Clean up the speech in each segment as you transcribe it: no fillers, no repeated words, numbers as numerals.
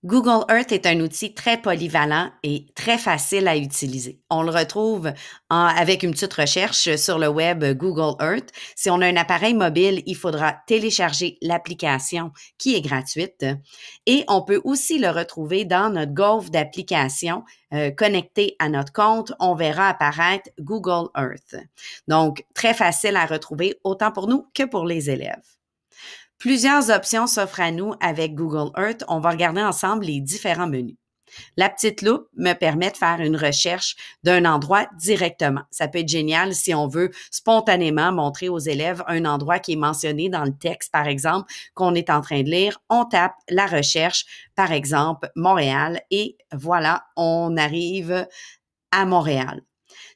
Google Earth est un outil très polyvalent et très facile à utiliser. On le retrouve avec une petite recherche sur le web Google Earth. Si on a un appareil mobile, il faudra télécharger l'application qui est gratuite et on peut aussi le retrouver dans notre golfe d'applications connectées à notre compte. On verra apparaître Google Earth. Donc, très facile à retrouver autant pour nous que pour les élèves. Plusieurs options s'offrent à nous avec Google Earth. On va regarder ensemble les différents menus. La petite loupe me permet de faire une recherche d'un endroit directement. Ça peut être génial si on veut spontanément montrer aux élèves un endroit qui est mentionné dans le texte, par exemple, qu'on est en train de lire. On tape la recherche, par exemple, Montréal, et voilà, on arrive à Montréal.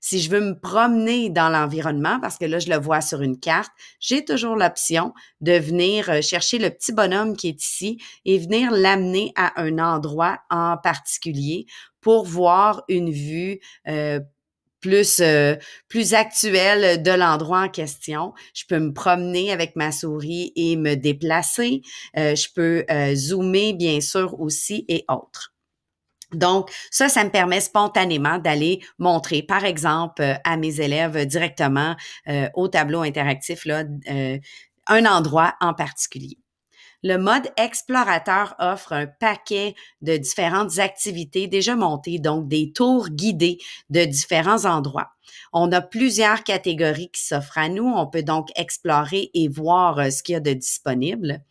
Si je veux me promener dans l'environnement, parce que là, je le vois sur une carte, j'ai toujours l'option de venir chercher le petit bonhomme qui est ici et venir l'amener à un endroit en particulier pour voir une vue plus actuelle de l'endroit en question. Je peux me promener avec ma souris et me déplacer. Je peux zoomer, bien sûr, aussi et autres. Donc, ça me permet spontanément d'aller montrer, par exemple, à mes élèves directement au tableau interactif, là, un endroit en particulier. Le mode explorateur offre un paquet de différentes activités déjà montées, donc des tours guidés de différents endroits. On a plusieurs catégories qui s'offrent à nous. On peut donc explorer et voir ce qu'il y a de disponible.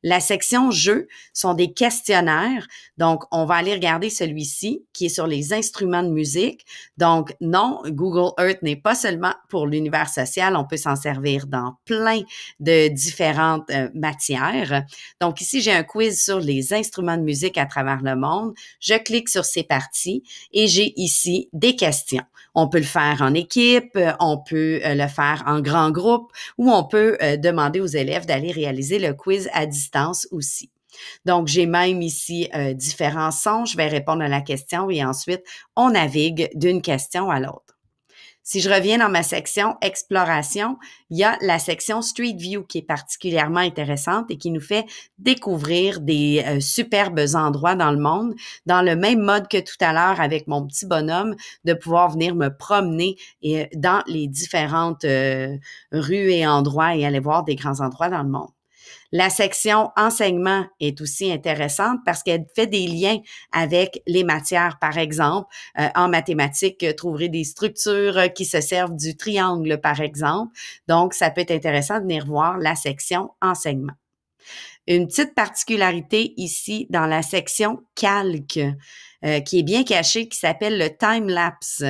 La section jeux sont des questionnaires. Donc, on va aller regarder celui-ci qui est sur les instruments de musique. Donc, non, Google Earth n'est pas seulement pour l'univers social. On peut s'en servir dans plein de différentes matières. Donc, ici, j'ai un quiz sur les instruments de musique à travers le monde. Je clique sur ces parties et j'ai ici des questions. On peut le faire en équipe, on peut le faire en grand groupe ou on peut demander aux élèves d'aller réaliser le quiz à distance aussi. Donc, j'ai même ici différents sons. Je vais répondre à la question et ensuite, on navigue d'une question à l'autre. Si je reviens dans ma section exploration, il y a la section Street View qui est particulièrement intéressante et qui nous fait découvrir des superbes endroits dans le monde, dans le même mode que tout à l'heure avec mon petit bonhomme, de pouvoir venir me promener dans les différentes rues et endroits et aller voir des grands endroits dans le monde. La section enseignement est aussi intéressante parce qu'elle fait des liens avec les matières. Par exemple, en mathématiques, trouver des structures qui se servent du triangle, par exemple. Donc, ça peut être intéressant de venir voir la section enseignement. Une petite particularité ici dans la section calque, qui est bien cachée, qui s'appelle le time-lapse.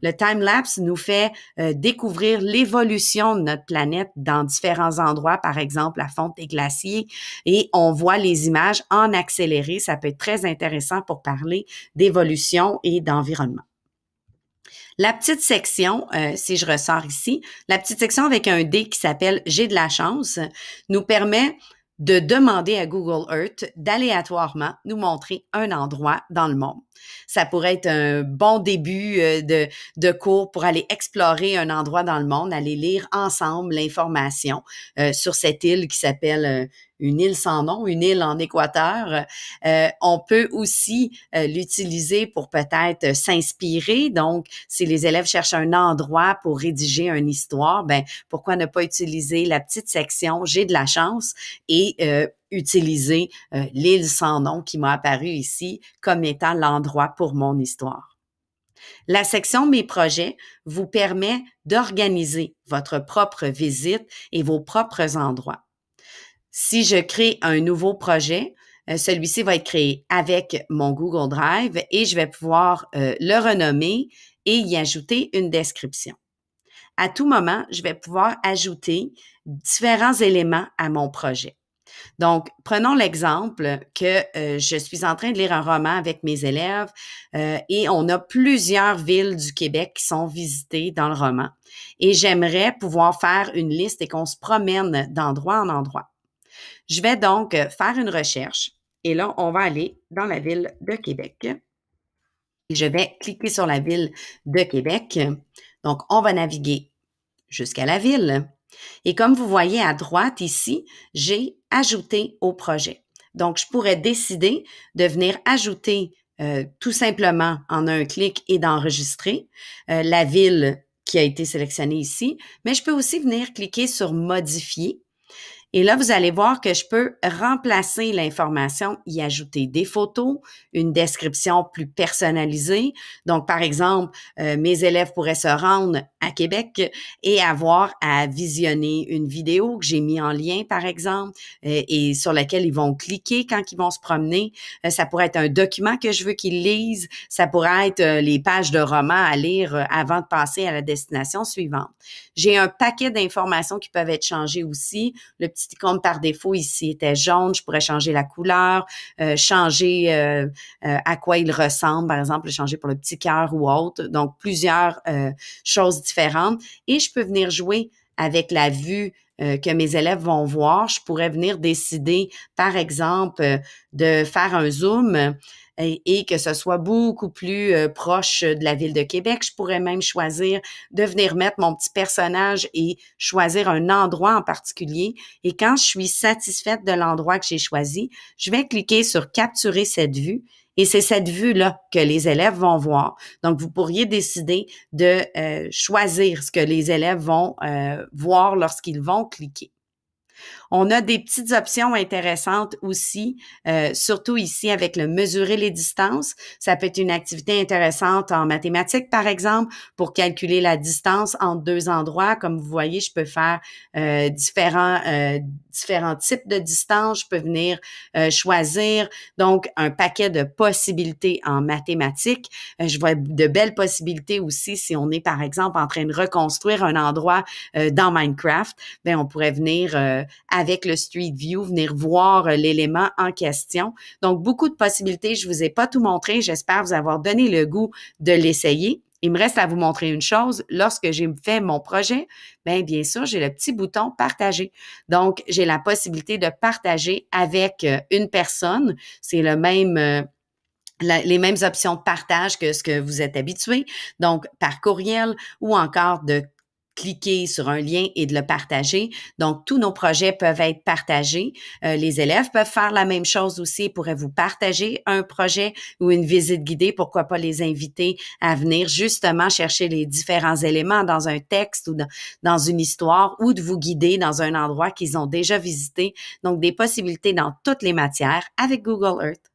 Le time-lapse nous fait découvrir l'évolution de notre planète dans différents endroits, par exemple la fonte des glaciers, et on voit les images en accéléré. Ça peut être très intéressant pour parler d'évolution et d'environnement. La petite section, si je ressors ici, la petite section avec un D qui s'appelle « J'ai de la chance » nous permet de demander à Google Earth d'aléatoirement nous montrer un endroit dans le monde. Ça pourrait être un bon début de cours pour aller explorer un endroit dans le monde, aller lire ensemble l'information sur cette île qui s'appelle une île sans nom, une île en Équateur. On peut aussi l'utiliser pour peut-être s'inspirer. Donc, si les élèves cherchent un endroit pour rédiger une histoire, ben pourquoi ne pas utiliser la petite section « J'ai de la chance » et utiliser l'île sans nom qui m'a apparu ici comme étant l'endroit pour mon histoire. La section « Mes projets » vous permet d'organiser votre propre visite et vos propres endroits. Si je crée un nouveau projet, celui-ci va être créé avec mon Google Drive et je vais pouvoir le renommer et y ajouter une description. À tout moment, je vais pouvoir ajouter différents éléments à mon projet. Donc, prenons l'exemple que je suis en train de lire un roman avec mes élèves et on a plusieurs villes du Québec qui sont visitées dans le roman. Et j'aimerais pouvoir faire une liste et qu'on se promène d'endroit en endroit. Je vais donc faire une recherche et là, on va aller dans la ville de Québec. Et je vais cliquer sur la ville de Québec. Donc, on va naviguer jusqu'à la ville. Et comme vous voyez à droite ici, j'ai ajouté au projet. Donc, je pourrais décider de venir ajouter tout simplement en un clic et d'enregistrer la ville qui a été sélectionnée ici, mais je peux aussi venir cliquer sur modifier. Et là, vous allez voir que je peux remplacer l'information, y ajouter des photos, une description plus personnalisée. Donc, par exemple, mes élèves pourraient se rendre à Québec et avoir à visionner une vidéo que j'ai mis en lien, par exemple, et sur laquelle ils vont cliquer quand ils vont se promener. Ça pourrait être un document que je veux qu'ils lisent. Ça pourrait être les pages de romans à lire avant de passer à la destination suivante. J'ai un paquet d'informations qui peuvent être changées aussi. Le petit icône par défaut ici était jaune. Je pourrais changer la couleur, changer à quoi il ressemble, par exemple, le changer pour le petit cœur ou autre. Donc, plusieurs choses différentes. Et je peux venir jouer avec la vue que mes élèves vont voir. Je pourrais venir décider, par exemple, de faire un zoom et que ce soit beaucoup plus proche de la ville de Québec. Je pourrais même choisir de venir mettre mon petit personnage et choisir un endroit en particulier. Et quand je suis satisfaite de l'endroit que j'ai choisi, je vais cliquer sur capturer cette vue. Et c'est cette vue-là que les élèves vont voir. Donc, vous pourriez décider de choisir ce que les élèves vont voir lorsqu'ils vont cliquer. On a des petites options intéressantes aussi, surtout ici avec le mesurer les distances. Ça peut être une activité intéressante en mathématiques, par exemple, pour calculer la distance entre deux endroits. Comme vous voyez, je peux faire différents types de distances. Je peux venir choisir donc un paquet de possibilités en mathématiques. Je vois de belles possibilités aussi si on est, par exemple, en train de reconstruire un endroit dans Minecraft. Bien, on pourrait venir avec le Street View, venir voir l'élément en question. Donc, beaucoup de possibilités. Je vous ai pas tout montré. J'espère vous avoir donné le goût de l'essayer. Il me reste à vous montrer une chose. Lorsque j'ai fait mon projet, bien sûr, j'ai le petit bouton partager. Donc, j'ai la possibilité de partager avec une personne. C'est le même les mêmes options de partage que ce que vous êtes habitué. Donc, par courriel ou encore de cliquer sur un lien et de le partager. Donc, tous nos projets peuvent être partagés. Les élèves peuvent faire la même chose aussi. Ils pourraient vous partager un projet ou une visite guidée. Pourquoi pas les inviter à venir justement chercher les différents éléments dans un texte ou dans une histoire ou de vous guider dans un endroit qu'ils ont déjà visité. Donc, des possibilités dans toutes les matières avec Google Earth.